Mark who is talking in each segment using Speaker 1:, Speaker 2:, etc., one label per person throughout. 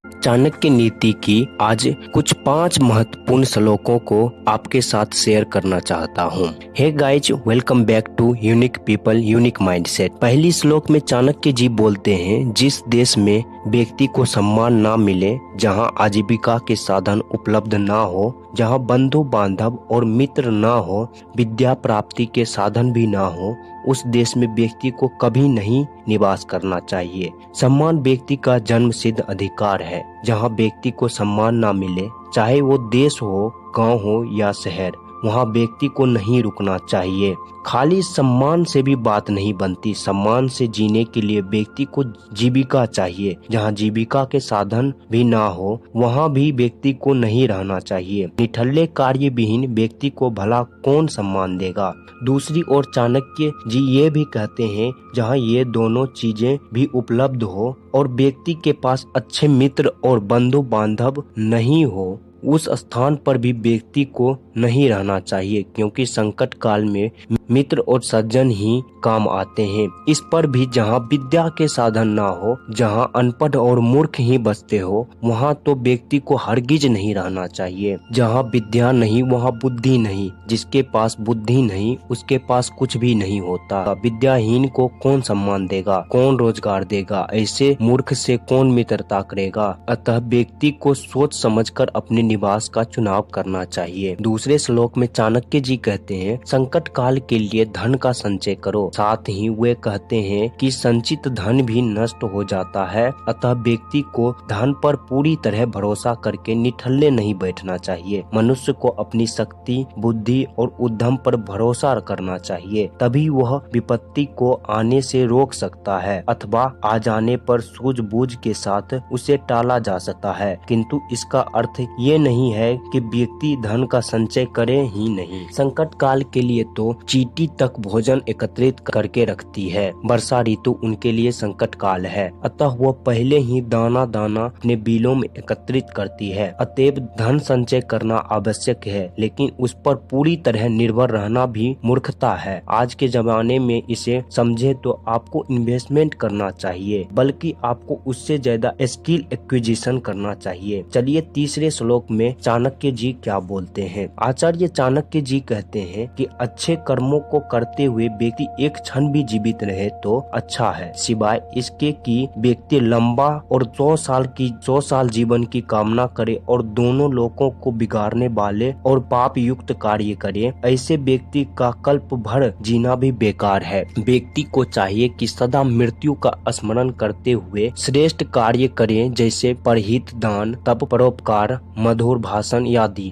Speaker 1: चाणक्य नीति की आज कुछ 5 महत्वपूर्ण श्लोकों को आपके साथ शेयर करना चाहता हूँ। Hey guys, welcome back to unique people unique mindset. पहली श्लोक में चाणक्य जी बोलते हैं, जिस देश में व्यक्ति को सम्मान ना मिले, जहाँ आजीविका के साधन उपलब्ध ना हो, जहाँ बंधु बांधव और मित्र ना हो, विद्या प्राप्ति के साधन भी ना हो, उस देश में व्यक्ति को कभी नहीं निवास करना चाहिए। सम्मान व्यक्ति का जन्म सिद्ध अधिकार है। जहाँ व्यक्ति को सम्मान ना मिले, चाहे वो देश हो, गांव हो या शहर, वहाँ व्यक्ति को नहीं रुकना चाहिए। खाली सम्मान से भी बात नहीं बनती। सम्मान से जीने के लिए व्यक्ति को जीविका चाहिए। जहाँ जीविका के साधन भी ना हो, वहाँ भी व्यक्ति को नहीं रहना चाहिए। निठल्ले कार्य विहीन व्यक्ति को भला कौन सम्मान देगा। दूसरी ओर चाणक्य जी ये भी कहते हैं, जहाँ ये दोनों चीजें भी उपलब्ध हो और व्यक्ति के पास अच्छे मित्र और बंधु बांधव नहीं हो, उस स्थान पर भी व्यक्ति को नहीं रहना चाहिए, क्योंकि संकट काल में मित्र और सज्जन ही काम आते हैं। इस पर भी जहाँ विद्या के साधन ना हो, जहाँ अनपढ़ और मूर्ख ही बसते हो, वहाँ तो व्यक्ति को हरगिज नहीं रहना चाहिए। जहाँ विद्या नहीं, वहाँ बुद्धि नहीं। जिसके पास बुद्धि नहीं, उसके पास कुछ भी नहीं होता। विद्याहीन को कौन सम्मान देगा, कौन रोजगार देगा, ऐसे मूर्ख से कौन मित्रता करेगा। अतः व्यक्ति को सोच समझकर अपने निवास का चुनाव करना चाहिए। दूसरे श्लोक में चाणक्य जी कहते हैं, संकट काल के लिए धन का संचय करो। साथ ही वे कहते हैं कि संचित धन भी नष्ट हो जाता है। अतः व्यक्ति को धन पर पूरी तरह भरोसा करके निठल्ले नहीं बैठना चाहिए। मनुष्य को अपनी शक्ति, बुद्धि और उद्यम पर भरोसा करना चाहिए। तभी वह विपत्ति को आने से रोक सकता है, अथवा आ जाने पर सूझबूझ के साथ उसे टाला जा सकता है। किंतु इसका अर्थ ये नहीं है कि व्यक्ति धन का संचय करे ही नहीं। संकट काल के लिए तो चींटी तक भोजन एकत्रित करके रखती है। वर्षा ऋतु उनके लिए संकट काल है, अतः वह पहले ही दाना दाना अपने बिलों में एकत्रित करती है। अतएव धन संचय करना आवश्यक है, लेकिन उस पर पूरी तरह निर्भर रहना भी मूर्खता है। आज के जमाने में इसे समझे तो आपको इन्वेस्टमेंट करना चाहिए, बल्कि आपको उससे ज्यादा स्किल एक्विजिशन करना चाहिए। चलिए तीसरे श्लोक में चाणक्य जी क्या बोलते हैं। आचार्य चाणक्य जी कहते हैं कि अच्छे कर्मों को करते हुए व्यक्ति एक क्षण भी जीवित रहे तो अच्छा है, सिवाय इसके कि व्यक्ति लंबा और 100 साल जीवन की कामना करे और दोनों लोगों को बिगाड़ने वाले और पाप युक्त कार्य करे। ऐसे व्यक्ति का कल्प भर जीना भी बेकार है। व्यक्ति को चाहिए कि सदा मृत्यु का स्मरण करते हुए श्रेष्ठ कार्य करे, जैसे परहित दान, तप, परोपकार, मधुर भाषण आदि।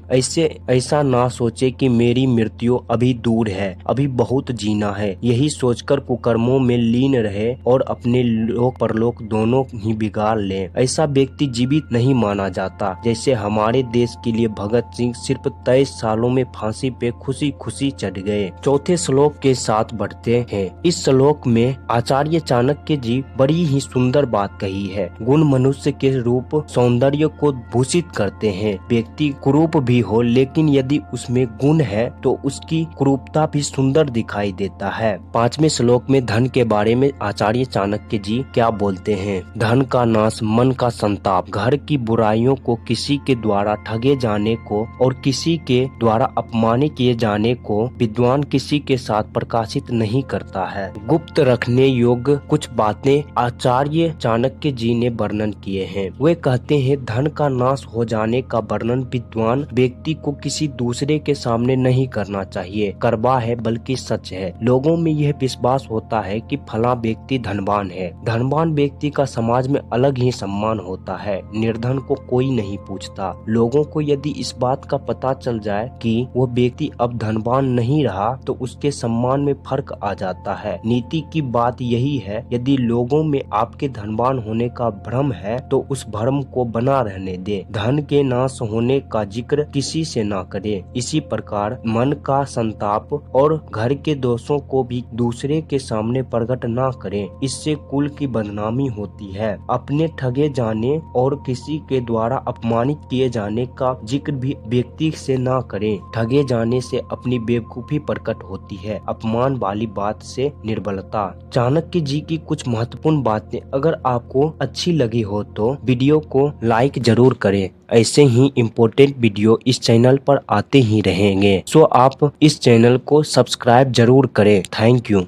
Speaker 1: ऐसा ना सोचे कि मेरी मृत्यु अभी दूर है, अभी बहुत जीना है। यही सोचकर कुकर्मों में लीन रहे और अपने लोक परलोक दोनों ही बिगाड़ ले। ऐसा व्यक्ति जीवित नहीं माना जाता। जैसे हमारे देश के लिए भगत सिंह सिर्फ 23 सालों में फांसी पे खुशी खुशी चढ़ गए। चौथे श्लोक के साथ बढ़ते हैं। इस श्लोक में आचार्य चाणक्य जी बड़ी ही सुंदर बात कही है। गुण मनुष्य के रूप सौंदर्य को भूषित करते हैं। व्यक्ति कुरूप भी हो, लेकिन यदि उसमें गुण है तो उसकी कुरूपता भी सुंदर दिखाई देता है। 5वें श्लोक में धन के बारे में आचार्य चाणक्य जी क्या बोलते हैं। धन का नाश, मन का संताप, घर की बुराइयों को, किसी के द्वारा ठगे जाने को और किसी के द्वारा अपमानित किए जाने को विद्वान किसी के साथ प्रकाशित नहीं करता है। गुप्त रखने योग्य कुछ बातें आचार्य चाणक्य जी ने वर्णन किए हैं। वे कहते हैं, धन का नाश हो जाने का वर्णन विद्वान व्यक्ति को किसी दूसरे के सामने नहीं करना चाहिए। करवा है बल्कि सच है। लोगों में यह विश्वास होता है कि फला व्यक्ति धनवान है। धनवान व्यक्ति का समाज में अलग ही सम्मान होता है। निर्धन को कोई नहीं पूछता। लोगों को यदि इस बात का पता चल जाए कि वह व्यक्ति अब धनवान नहीं रहा, तो उसके सम्मान में फर्क आ जाता है। नीति की बात यही है, यदि लोगों में आपके धनवान होने का भ्रम है तो उस भ्रम को बना रहने दे। धन के नाश नाश होने का जिक्र किसी से ना करें। इसी प्रकार मन का संताप और घर के दोषों को भी दूसरे के सामने प्रकट ना करें, इससे कुल की बदनामी होती है। अपने ठगे जाने और किसी के द्वारा अपमानित किए जाने का जिक्र भी व्यक्ति से ना करें। ठगे जाने से अपनी बेवकूफी प्रकट होती है, अपमान वाली बात से निर्बलता। चाणक्य जी की कुछ महत्वपूर्ण बातें अगर आपको अच्छी लगी हो तो वीडियो को लाइक जरूर करें। ऐसे ही इम्पोर्टेंट वीडियो इस चैनल पर आते ही रहेंगे, सो आप इस चैनल को सब्सक्राइब जरूर करें। Thank you.